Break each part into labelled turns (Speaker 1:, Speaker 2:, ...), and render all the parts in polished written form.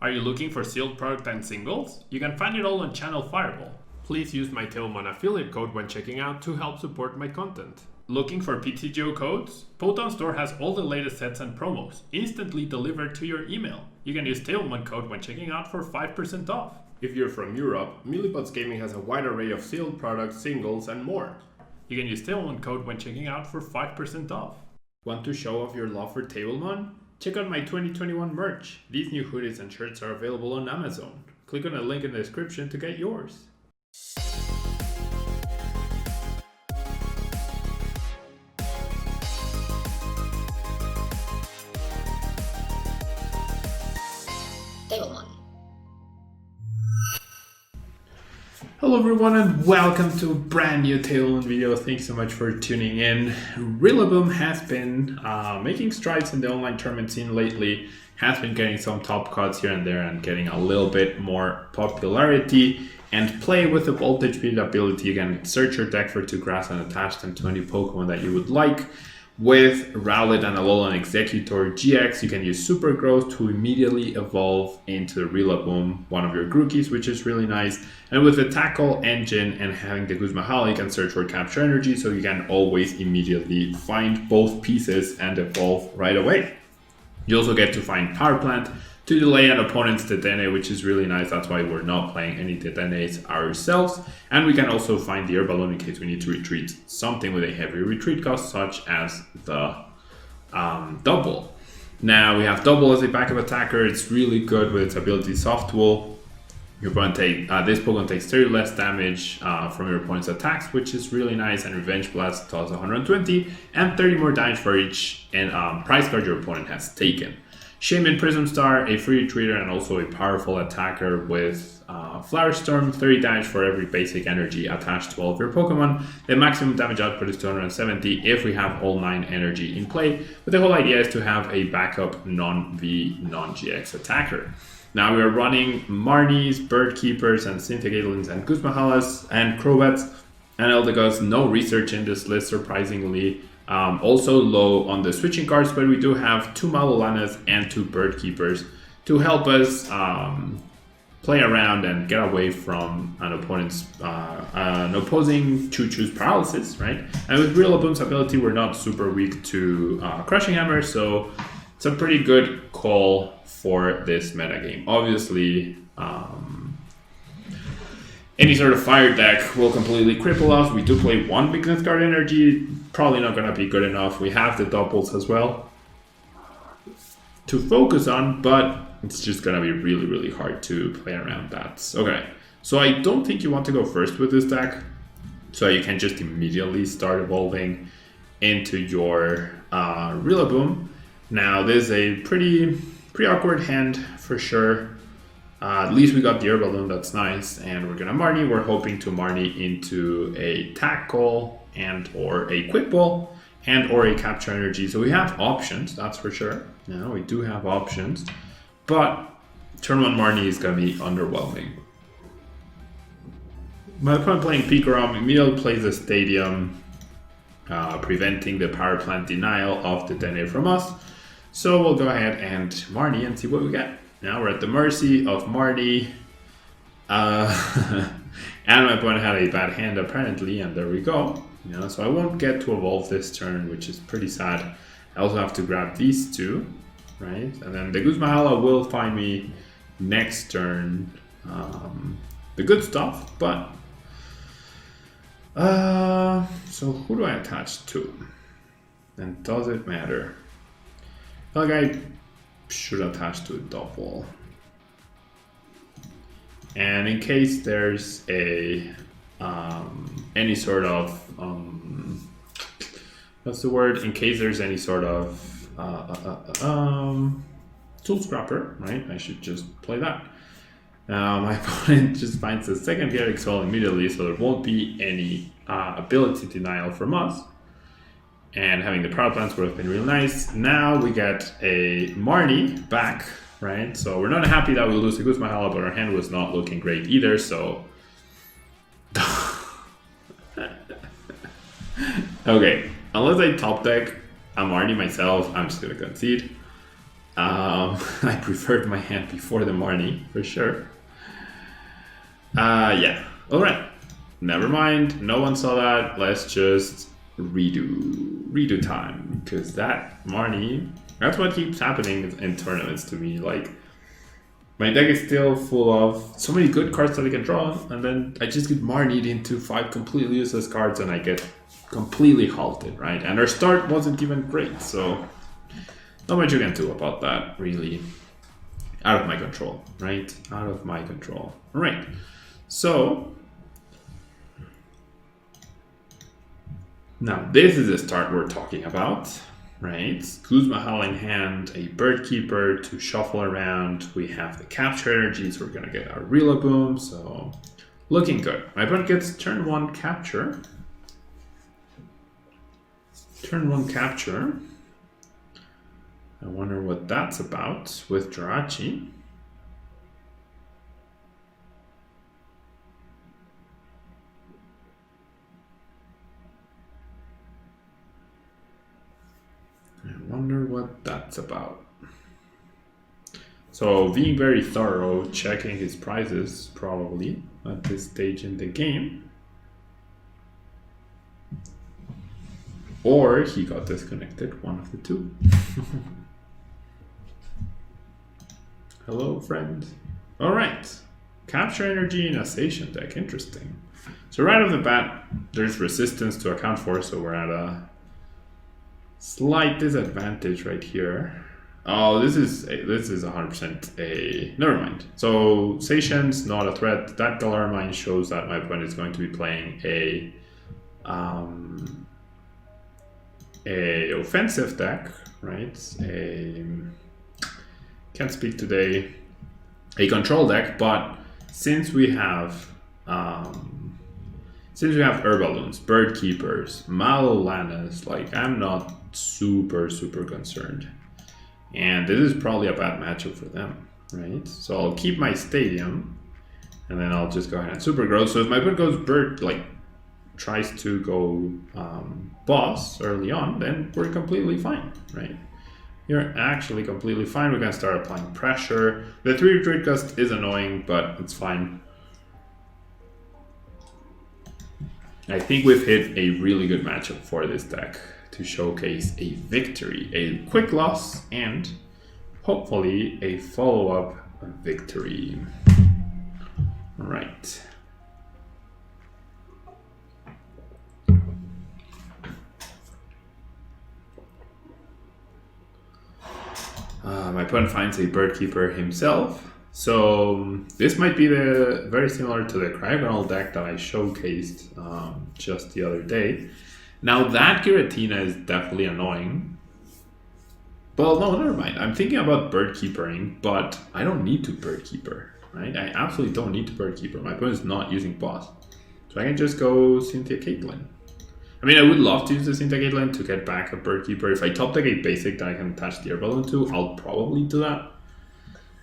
Speaker 1: Are you looking for sealed product and singles? You can find it all on Channel Fireball. Please use my Tailmon affiliate code when checking out to help support my content. Looking for PTGO codes? Potown Store has all the latest sets and promos, instantly delivered to your email. You can use Tailmon code when checking out for 5% off. If you're from Europe, Millipots Gaming has a wide array of sealed products, singles, and more. You can use Tailmon code when checking out for 5% off. Want to show off your love for Tailmon? Check out my 2021 merch. These new hoodies and shirts are available on Amazon. Click on the link in the description to get yours. Hello everyone and welcome to a brand new Tailmon video. Thanks so much for tuning in. Rillaboom has been making strides in the online tournament scene lately, has been getting some top cuts here and there and getting a little bit more popularity. And play with the voltage speed ability. You can search your deck for 2 grass and attach them to any Pokemon that you would like. With Rowlet and Alolan Exeggutor-GX, you can use Super Growth to immediately evolve into the Rillaboom, one of your Grookeys, which is really nice. And with the Tackle engine and having the Guzma, you can search for Capture Energy, so you can always immediately find both pieces and evolve right away. You also get to find Power Plant to delay an opponent's Dedenne, which is really nice. That's why we're not playing any Dedennes ourselves. And we can also find the Air Balloon in case we need to retreat something with a heavy retreat cost, such as the Dubwool. Now we have Dubwool as a backup attacker. It's really good with its ability Soft Wool. Your opponent this Pokemon takes 30 less damage from your opponent's attacks, which is really nice. And Revenge Blast does 120 and 30 more damage for each prize card your opponent has taken. Shaymin Prism Star, a free retreater and also a powerful attacker with Flower Storm, 30 damage for every basic energy attached to all of your Pokemon. The maximum damage output is 270 if we have all 9 energy in play, but the whole idea is to have a backup non-V, non-GX attacker. Now we are running Marnies, Bird Keepers, and Cynthia Caitlin and Guzmahalas, and Crobats, and Eldegoss. No research in this list, surprisingly. Also low on the switching cards, but we do have 2 Mallow Lanas and 2 Bird Keepers to help us play around and get away from an opposing Choo-Choo's paralysis, right? And with Rillaboom's ability, we're not super weak to Crushing Hammer, so it's a pretty good call for this metagame. Obviously, any sort of fire deck will completely cripple us. We do play 1 weakness card energy, probably not going to be good enough. We have the Dubwools as well to focus on, but it's just going to be really, really hard to play around that. Okay, so I don't think you want to go first with this deck, so you can just immediately start evolving into your Rillaboom. Now, this is a pretty awkward hand for sure. At least we got the Air Balloon, that's nice. And we're gonna Marnie. We're hoping to Marnie into a Tackle and or a Quick Ball and or a Capture Energy. So we have options, that's for sure. Yeah, we do have options. But turn 1 Marnie is gonna be underwhelming. My opponent playing Pikarom immediately plays a Stadium, preventing the Power Plant denial of the Dedenne from us. So we'll go ahead and Marnie and see what we get. Now we're at the mercy of Marnie. And my opponent had a bad hand apparently, and there we go. You know, so I won't get to evolve this turn, which is pretty sad. I also have to grab these 2, right? And then the Guzmahala will find me next turn. The good stuff, but so who do I attach to? And does it matter? Like I should attach to a Dubwool. And in case there's a any sort of what's the word? In case there's any sort of Tool Scrapper, right? I should just play that. My opponent just finds the second Chaotic Swell immediately, so there won't be any ability denial from us. And having the Power Plants would have been really nice. Now we get a Marnie back, right? So we're not happy that we lose the Guzmahala, but our hand was not looking great either, so... Okay, unless I top deck a Marnie myself, I'm just going to concede. I preferred my hand before the Marnie, for sure. Yeah, alright. Never mind, no one saw that. Let's just redo time. Because that Marnie, that's what keeps happening in tournaments to me. Like, my deck is still full of so many good cards that I can draw, and then I just get Marnied into 5 completely useless cards and I get completely halted, right? And our start wasn't even great, so not much you can do about that, really. Out of my control, right? Out of my control. All right, so now this is the start we're talking about, right? Guzma in hand, a Bird Keeper to shuffle around. We have the capture energies. We're gonna get our Rillaboom, so looking good. My opponent gets turn 1 capture. Turn 1 capture. I wonder what that's about with Jirachi. I wonder what that's about. So being very thorough, checking his prizes probably at this stage in the game. Or he got disconnected, one of the two. Hello, friend. All right, capture energy in a station deck, interesting. So right off the bat, there's resistance to account for, so we're at a slight disadvantage right here. Oh, this is 100% a, never mind. So station's not a threat. That Galar Mine shows that my opponent is going to be playing a offensive deck, right? Can't speak today. A control deck, but since we have Herbaloons, Bird Keepers, Mallow Lanas, like I'm not super concerned. And this is probably a bad matchup for them, right? So I'll keep my Stadium, and then I'll just go ahead and Super Growth. So if my opponent goes Bird, like tries to go Boss early on, then we're completely fine, right? You're actually completely fine. We can start applying pressure. The 3 Retreat Gust is annoying, but it's fine. I think we've hit a really good matchup for this deck to showcase a victory, a quick loss, and hopefully a follow-up victory. All right. My opponent finds a Bird Keeper himself, so this might be very similar to the Cryogonal deck that I showcased just the other day. Now that Giratina is definitely annoying. Well, no, never mind. I'm thinking about Bird Keepering, but I don't need to Bird Keeper, right? I absolutely don't need to Bird Keeper. My opponent is not using Boss, so I can just go Cynthia Caitlin. I mean, I would love to use the Cynthia Caitlin to get back a Bird Keeper. If I top deck a basic that I can attach the Air Balloon to, I'll probably do that.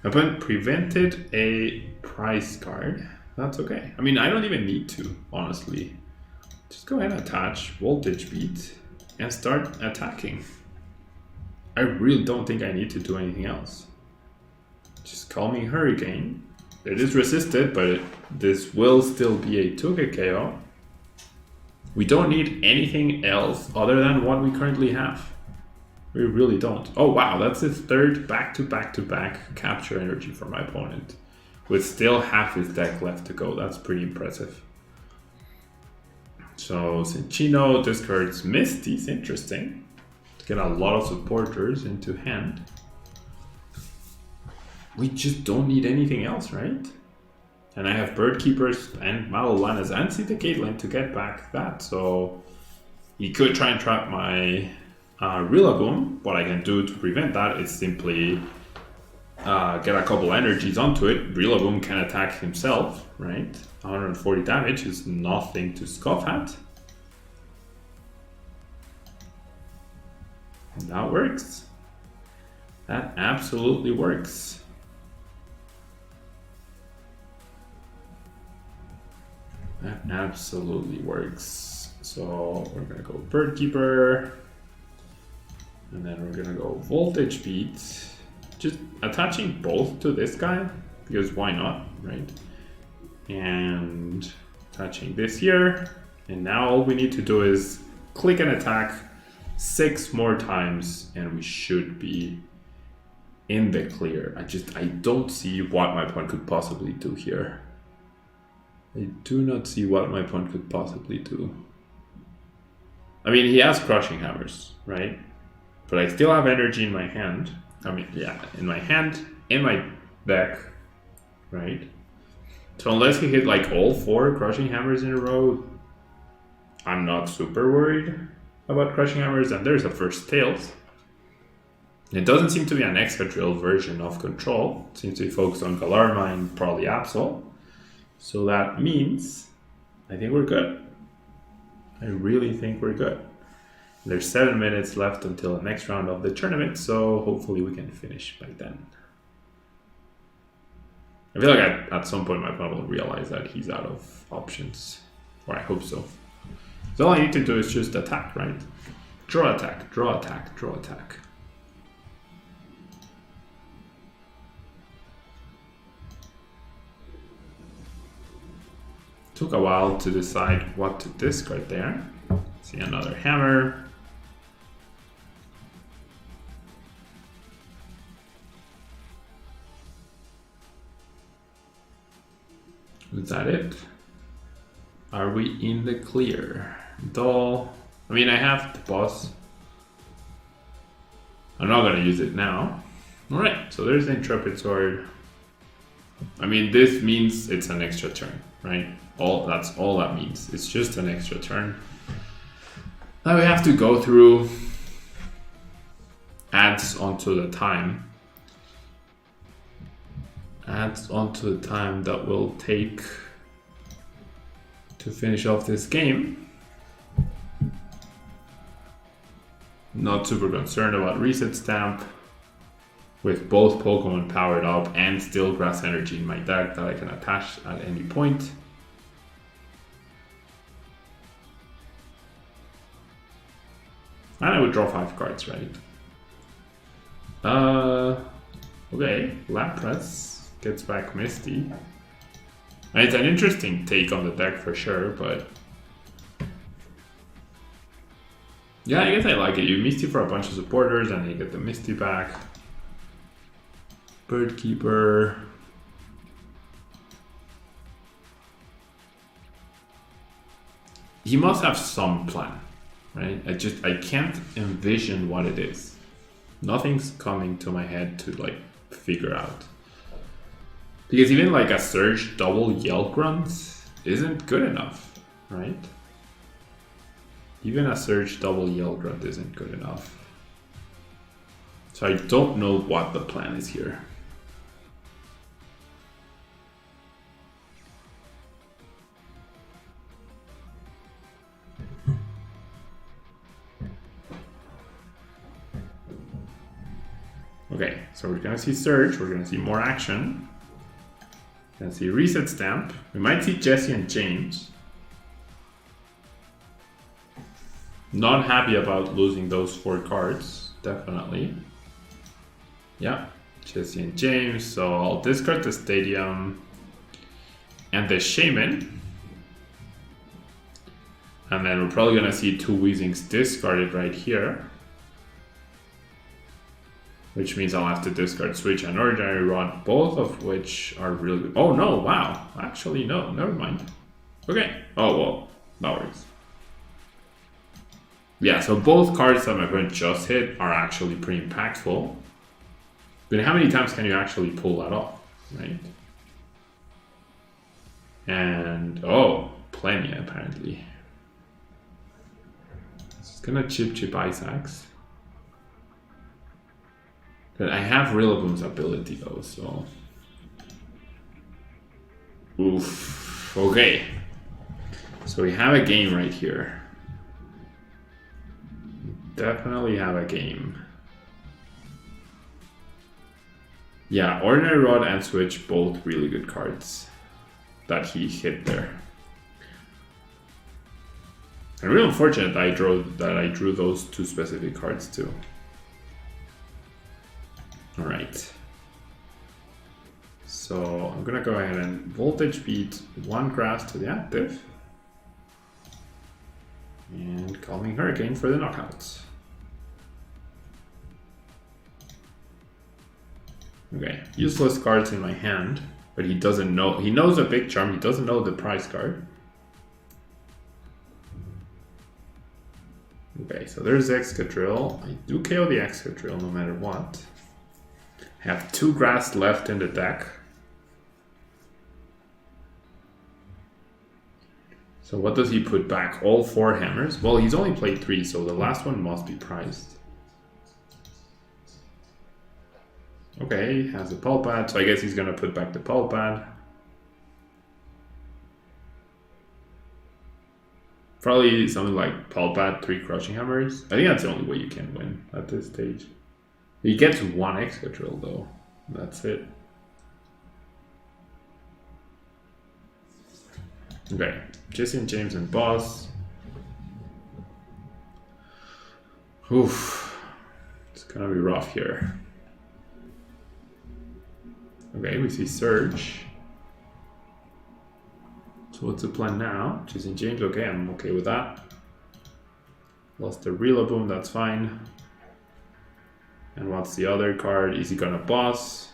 Speaker 1: My opponent prevented a prize card. That's okay. I mean, I don't even need to, honestly. Just go ahead and attach Voltage Beat and start attacking. I really don't think I need to do anything else. Just Calming Hurricane. It is resisted, but this will still be a 2-hit KO. We don't need anything else other than what we currently have. We really don't. Oh wow, that's his third back-to-back capture energy for my opponent, with still half his deck left to go. That's pretty impressive. So Cinchino discards Misty's interesting. Get a lot of supporters into hand. We just don't need anything else, right? And I have Bird Keepers and Mallow Lanas and Cynthia Caitlin to get back that. So he could try and trap my Rillaboom. What I can do to prevent that is simply get a couple energies onto it. Rillaboom can attack himself, right? 140 damage is nothing to scoff at. And that works. That absolutely works. That absolutely works. So we're gonna go Bird Keeper, and then we're gonna go Voltage Beat, just attaching both to this guy, because why not, right? And attaching this here, and now all we need to do is click and attack 6 more times, and we should be in the clear. I don't see what my opponent could possibly do here. I do not see what my opponent could possibly do. I mean, he has Crushing Hammers, right? But I still have energy in my hand. I mean, yeah, in my hand, in my deck, right? So unless he hit like all 4 Crushing Hammers in a row, I'm not super worried about Crushing Hammers. And there's a first Tails. It doesn't seem to be an Excadrill version of Control. It seems to be focused on Galarma and probably Absol. So that means I think we're good. I really think we're good. There's 7 minutes left until the next round of the tournament, so hopefully we can finish by then. I feel like at some point my opponent will realize that he's out of options. Or I hope so. So all I need to do is just attack, right? Draw attack, draw attack, draw attack. Took a while to decide what to discard there. See another hammer. Is that it? Are we in the clear? Doll. I mean, I have the boss. I'm not gonna use it now. Alright, so there's the Intrepid Sword. I mean, this means it's an extra turn, right? That's all that means. It's just an extra turn. Now we have to go through adds onto the time. Adds onto the time that will take to finish off this game. Not super concerned about Reset Stamp with both Pokemon powered up and still Grass Energy in my deck that I can attach at any point. And I would draw 5 cards, right? Okay, Lapras gets back Misty. And it's an interesting take on the deck for sure, but yeah, I guess I like it. You Misty for a bunch of supporters and you get the Misty back. Bird Keeper. He must have some plan, right? I can't envision what it is. Nothing's coming to my head to like figure out. Because even like a Surge double Yell Grunt isn't good enough, right? Even a Surge double Yell Grunt isn't good enough. So I don't know what the plan is here. Okay, so we're gonna see Surge, we're gonna see more action. We're gonna see Reset Stamp. We might see Jesse and James. Not happy about losing those 4 cards, definitely. Yeah, Jesse and James, so I'll discard the Stadium and the Shaymin. And then we're probably gonna see 2 Weezings discarded right here. Which means I'll have to discard Switch and Ordinary Rod, both of which are really good. Oh no, wow. Actually, no, never mind. Okay. Oh, well, no worries. Yeah, so both cards that my opponent just hit are actually pretty impactful. But how many times can you actually pull that off, right? And, oh, plenty apparently. It's gonna chip Isaacs. But I have Rillaboom's ability though, so... Oof, okay. So we have a game right here. Definitely have a game. Yeah, Ordinary Rod and Switch, both really good cards that he hit there. And really unfortunate that I drew those 2 specific cards too. All right. So I'm gonna go ahead and voltage beat one grass to the active. And Calming Hurricane for the knockouts. Okay, useless cards in my hand, but he doesn't know. He knows a big charm, he doesn't know the prize card. Okay, so there's Excadrill. I do KO the Excadrill no matter what. Have 2 grass left in the deck. So what does he put back? All 4 hammers? Well, he's only played 3, so the last one must be prized. Okay, he has a Pulpad, so I guess he's gonna put back the Pulpad. Probably something like Pulpad, 3 Crushing Hammers. I think that's the only way you can win at this stage. He gets 1 Excadrill though, that's it. Okay, Jesse James and Boss. Oof, it's gonna be rough here. Okay, we see Surge. So what's the plan now? Jesse James, okay, I'm okay with that. Lost the Rillaboom, that's fine. And what's the other card? Is he gonna Boss?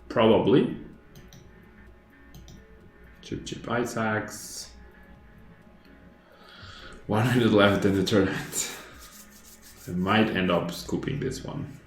Speaker 1: Probably. Chip Ice Axe. 1 minute left in the tournament. I might end up scooping this one.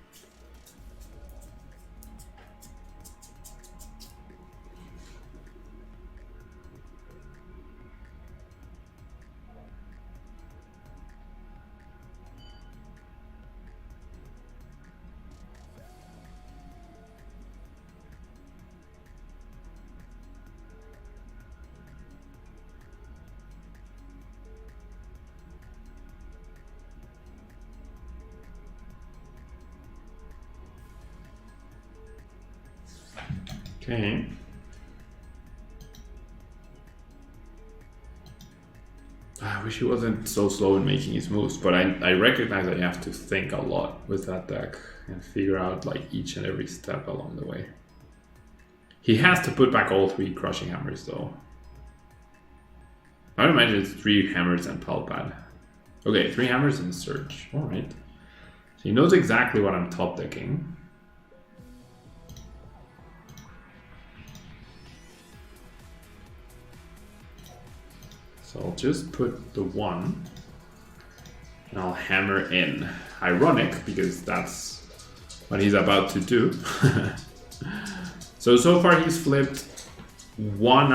Speaker 1: Okay. I wish he wasn't so slow in making his moves, but I recognize I have to think a lot with that deck and figure out like each and every step along the way. He has to put back all 3 Crushing Hammers though. I would imagine it's 3 hammers and Pulpad. Okay, 3 hammers and Surge. Alright. So he knows exactly what I'm top decking. So I'll just put the 1 and I'll hammer in. Ironic, because that's what he's about to do. So far he's flipped 1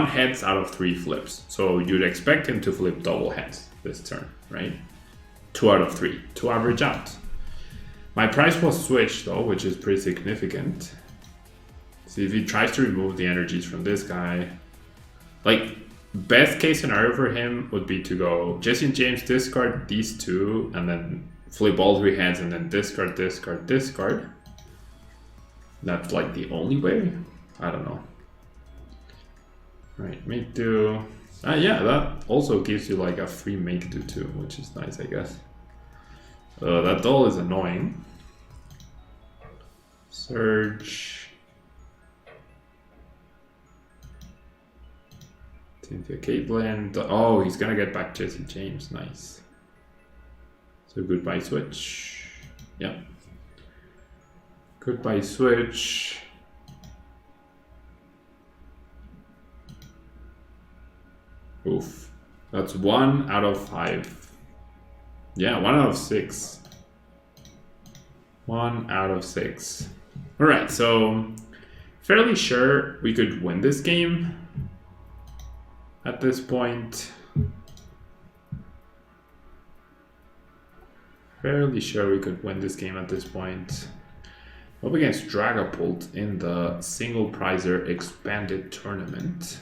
Speaker 1: heads out of 3 flips. So you'd expect him to flip double heads this turn, right? 2 out of 3 to average out. My price was switched though, which is pretty significant. See if he tries to remove the energies from this guy. Like, best case scenario for him would be to go Jesse and James, discard these 2, and then flip all 3 heads, and then discard, discard, discard. That's like the only way? I don't know. Right, make do. Yeah, that also gives you like a free make do too, which is nice, I guess. That doll is annoying. Surge. Cynthia Caitlin. Oh, he's gonna get back Jesse James. Nice. So goodbye switch. Yeah. Goodbye switch. Oof. That's 1 out of 5. Yeah, 1 out of 6. 1 out of 6. Alright, so fairly sure we could win this game. At this point, fairly sure we could win this game at this point. Up against Dragapult in the single prizer expanded tournament.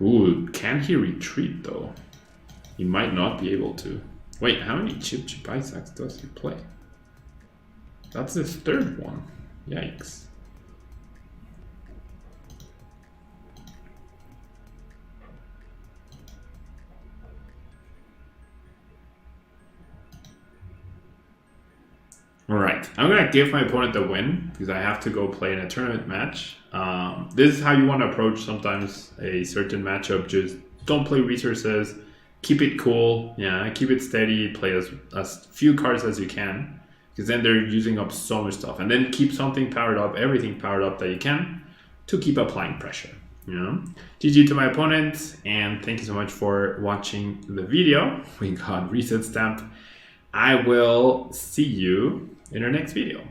Speaker 1: Ooh, can he retreat though? He might not be able to. Wait, how many Chip Ice Axe does he play? That's his 3rd one. Yikes. Alright, I'm gonna give my opponent the win because I have to go play in a tournament match. This is how you want to approach sometimes a certain matchup. Just don't play resources, keep it cool, keep it steady, play as few cards as you can, because then they're using up so much stuff. And then keep something powered up, everything powered up that you can, to keep applying pressure. GG to my opponent, and thank you so much for watching the video. We got Reset Stamp. I will see you in our next video.